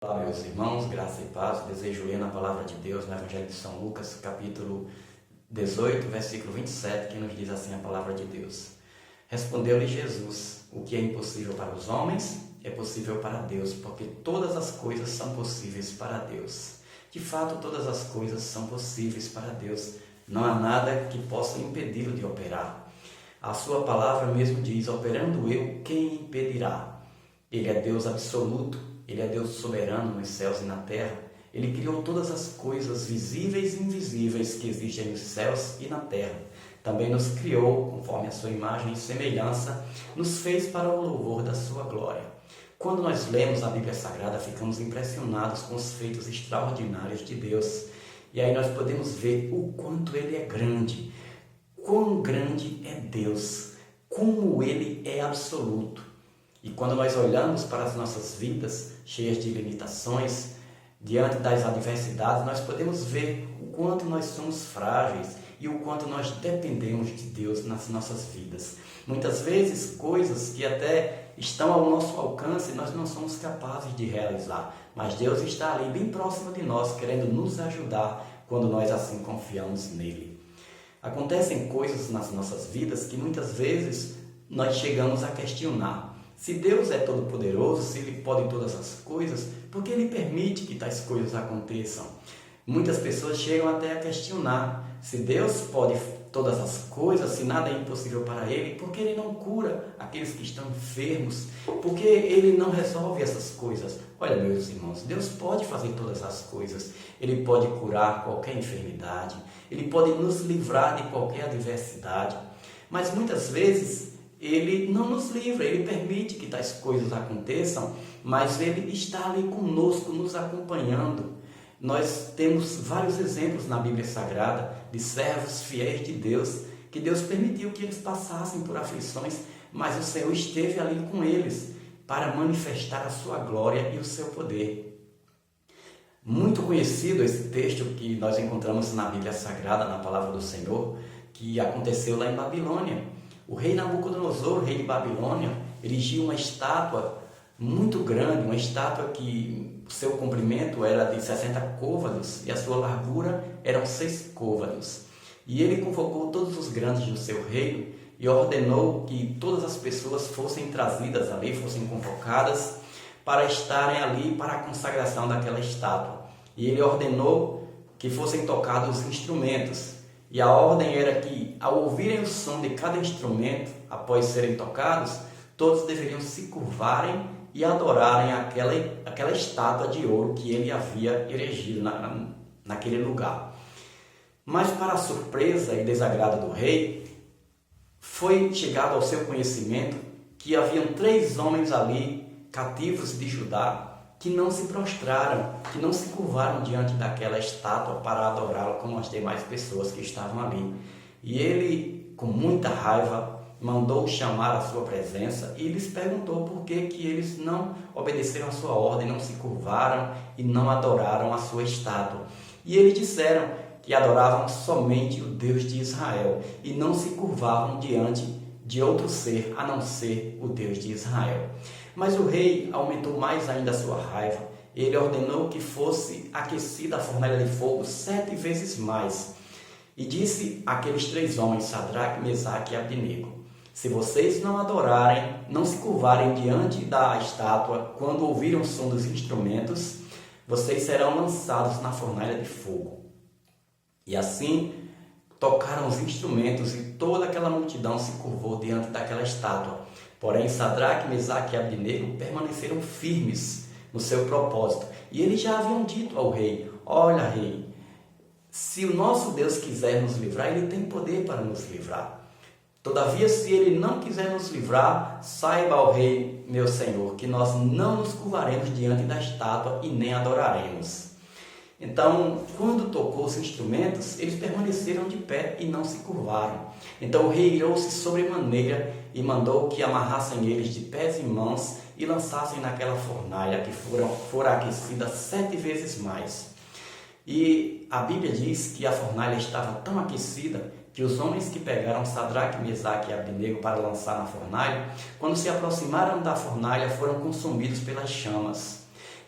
Olá, meus irmãos, graça e paz. Desejo ler na palavra de Deus no Evangelho de São Lucas, capítulo 18, versículo 27, que nos diz assim a palavra de Deus. Respondeu-lhe Jesus: o que é impossível para os homens é possível para Deus, porque todas as coisas são possíveis para Deus. De fato, todas as coisas são possíveis para Deus. Não há nada que possa impedi-lo de operar. A sua palavra mesmo diz: operando eu, quem impedirá? Ele é Deus absoluto. Ele é Deus soberano nos céus e na terra. Ele criou todas as coisas visíveis e invisíveis que existem nos céus e na terra. Também nos criou, conforme a sua imagem e semelhança, nos fez para o louvor da sua glória. Quando nós lemos a Bíblia Sagrada, ficamos impressionados com os feitos extraordinários de Deus. E aí nós podemos ver o quanto Ele é grande, quão grande é Deus, como Ele é absoluto. E quando nós olhamos para as nossas vidas, cheias de limitações, diante das adversidades, nós podemos ver o quanto nós somos frágeis e o quanto nós dependemos de Deus nas nossas vidas. Muitas vezes, coisas que até estão ao nosso alcance, nós não somos capazes de realizar. Mas Deus está ali, bem próximo de nós, querendo nos ajudar quando nós assim confiamos nele. Acontecem coisas nas nossas vidas que muitas vezes nós chegamos a questionar. Se Deus é todo-poderoso, se Ele pode todas as coisas, por que Ele permite que tais coisas aconteçam? Muitas pessoas chegam até a questionar: se Deus pode todas as coisas, se nada é impossível para Ele, por que Ele não cura aqueles que estão enfermos? Por que Ele não resolve essas coisas? Olha, meus irmãos, Deus pode fazer todas as coisas. Ele pode curar qualquer enfermidade, Ele pode nos livrar de qualquer adversidade, mas muitas vezes Ele não nos livra, Ele permite que tais coisas aconteçam, mas Ele está ali conosco, nos acompanhando. Nós temos vários exemplos na Bíblia Sagrada de servos fiéis de Deus, que Deus permitiu que eles passassem por aflições, mas o Senhor esteve ali com eles para manifestar a sua glória e o seu poder. Muito conhecido esse texto que nós encontramos na Bíblia Sagrada, na palavra do Senhor, que aconteceu lá em Babilônia. O rei Nabucodonosor, o rei de Babilônia, erigiu uma estátua muito grande, uma estátua que o seu comprimento era de 60 côvados e a sua largura eram 6 côvados. E ele convocou todos os grandes do seu reino e ordenou que todas as pessoas fossem trazidas ali, fossem convocadas para estarem ali para a consagração daquela estátua. E ele ordenou que fossem tocados os instrumentos. E a ordem era que, ao ouvirem o som de cada instrumento, após serem tocados, todos deveriam se curvarem e adorarem aquela estátua de ouro que ele havia erigido naquele lugar. Mas, para a surpresa e desagrado do rei, foi chegado ao seu conhecimento que haviam 3 homens ali, cativos de Judá, que não se prostraram, que não se curvaram diante daquela estátua para adorá-la como as demais pessoas que estavam ali. E ele, com muita raiva, mandou chamar a sua presença e lhes perguntou por que eles não obedeceram a sua ordem, não se curvaram e não adoraram a sua estátua. E eles disseram que adoravam somente o Deus de Israel e não se curvavam diante de outro ser, a não ser o Deus de Israel. Mas o rei aumentou mais ainda a sua raiva. Ele ordenou que fosse aquecida a fornalha de fogo 7 vezes mais. E disse àqueles 3 homens, Sadraque, Mesaque e Abdenego: se vocês não adorarem, não se curvarem diante da estátua quando ouvirem o som dos instrumentos, vocês serão lançados na fornalha de fogo. E assim tocaram os instrumentos e toda aquela multidão se curvou diante daquela estátua. Porém, Sadraque, Mesaque e Abdenego permaneceram firmes no seu propósito. E eles já haviam dito ao rei: olha, rei, se o nosso Deus quiser nos livrar, Ele tem poder para nos livrar. Todavia, se Ele não quiser nos livrar, saiba, ó rei, meu senhor, que nós não nos curvaremos diante da estátua e nem adoraremos. Então, quando tocou os instrumentos, eles permaneceram de pé e não se curvaram. Então o rei irou-se sobremaneira e mandou que amarrassem eles de pés e mãos e lançassem naquela fornalha que fora aquecida 7 vezes mais. E a Bíblia diz que a fornalha estava tão aquecida que os homens que pegaram Sadraque, Mesaque e Abdenego para lançar na fornalha, quando se aproximaram da fornalha, foram consumidos pelas chamas.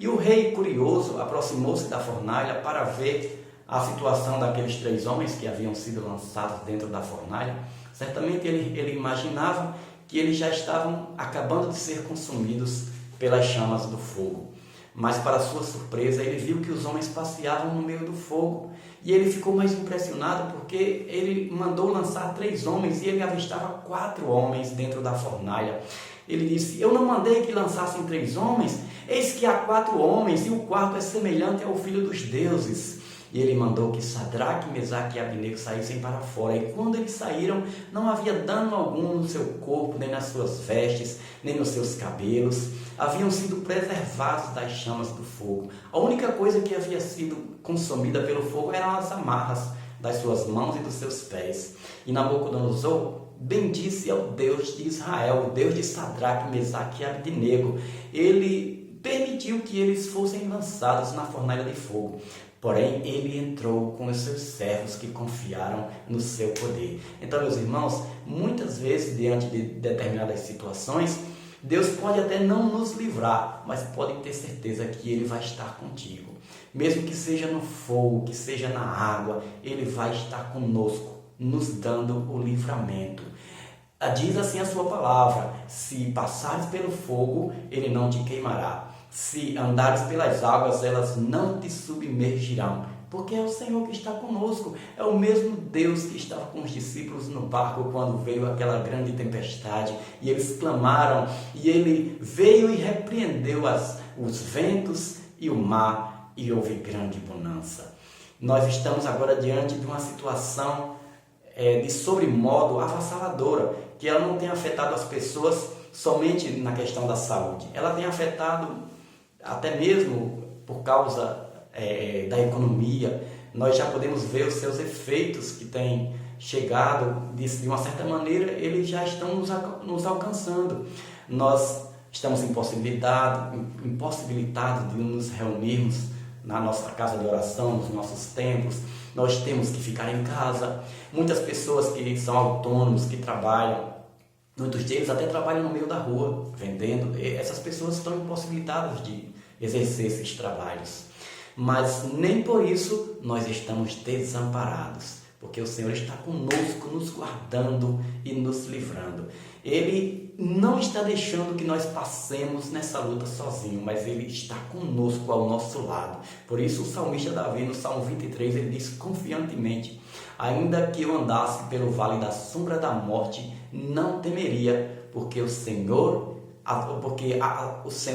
E o rei, curioso, aproximou-se da fornalha para ver a situação daqueles 3 homens que haviam sido lançados dentro da fornalha. Certamente ele imaginava que eles já estavam acabando de ser consumidos pelas chamas do fogo. Mas, para sua surpresa, ele viu que os homens passeavam no meio do fogo. E ele ficou mais impressionado porque ele mandou lançar 3 homens e ele avistava 4 homens dentro da fornalha. Ele disse: eu não mandei que lançassem 3 homens? Eis que há 4 homens e o quarto é semelhante ao filho dos deuses. E ele mandou que Sadraque, Mesaque e Abdenego saíssem para fora. E quando eles saíram, não havia dano algum no seu corpo, nem nas suas vestes, nem nos seus cabelos. Haviam sido preservados das chamas do fogo. A única coisa que havia sido consumida pelo fogo eram as amarras das suas mãos e dos seus pés. E Nabucodonosor bendisse ao Deus de Israel, o Deus de Sadraque, Mesaque e Abdenego. Ele permitiu que eles fossem lançados na fornalha de fogo. Porém, ele entrou com os seus servos que confiaram no seu poder. Então, meus irmãos, muitas vezes, diante de determinadas situações, Deus pode até não nos livrar, mas pode ter certeza que Ele vai estar contigo. Mesmo que seja no fogo, que seja na água, Ele vai estar conosco, nos dando o livramento. Diz assim a sua palavra: se passares pelo fogo, ele não te queimará. Se andares pelas águas, elas não te submergirão. Porque é o Senhor que está conosco. É o mesmo Deus que estava com os discípulos no barco quando veio aquela grande tempestade. E eles clamaram. E Ele veio e repreendeu os ventos e o mar. E houve grande bonança. Nós estamos agora diante de uma situação de sobremodo avassaladora. Que ela não tem afetado as pessoas somente na questão da saúde. Ela tem afetado até mesmo por causa da economia. Nós já podemos ver os seus efeitos que têm chegado, de uma certa maneira, eles já estão nos alcançando. Nós estamos impossibilitados de nos reunirmos na nossa casa de oração, nos nossos templos. Nós temos que ficar em casa. Muitas pessoas que são autônomos, que trabalham, muitos deles até trabalham no meio da rua, vendendo. Essas pessoas estão impossibilitadas de exercer esses trabalhos. Mas nem por isso nós estamos desamparados, porque o Senhor está conosco, nos guardando e nos livrando. Ele não está deixando que nós passemos nessa luta sozinho, mas Ele está conosco ao nosso lado. Por isso o salmista Davi, no Salmo 23, ele diz confiantemente: ainda que eu andasse pelo vale da sombra da morte, não temeria, porque o Senhor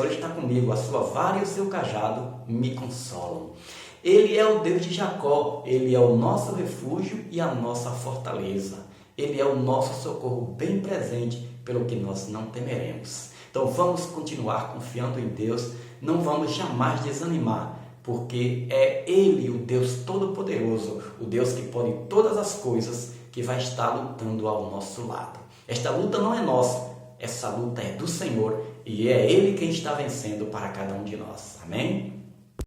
está comigo, a sua vara e o seu cajado me consolam. Ele é o Deus de Jacó, Ele é o nosso refúgio e a nossa fortaleza. Ele é o nosso socorro bem presente, pelo que nós não temeremos. Então vamos continuar confiando em Deus, não vamos jamais desanimar, porque é Ele, o Deus Todo-Poderoso, o Deus que pode todas as coisas, que vai estar lutando ao nosso lado. Esta luta não é nossa, essa luta é do Senhor e é Ele quem está vencendo para cada um de nós. Amém?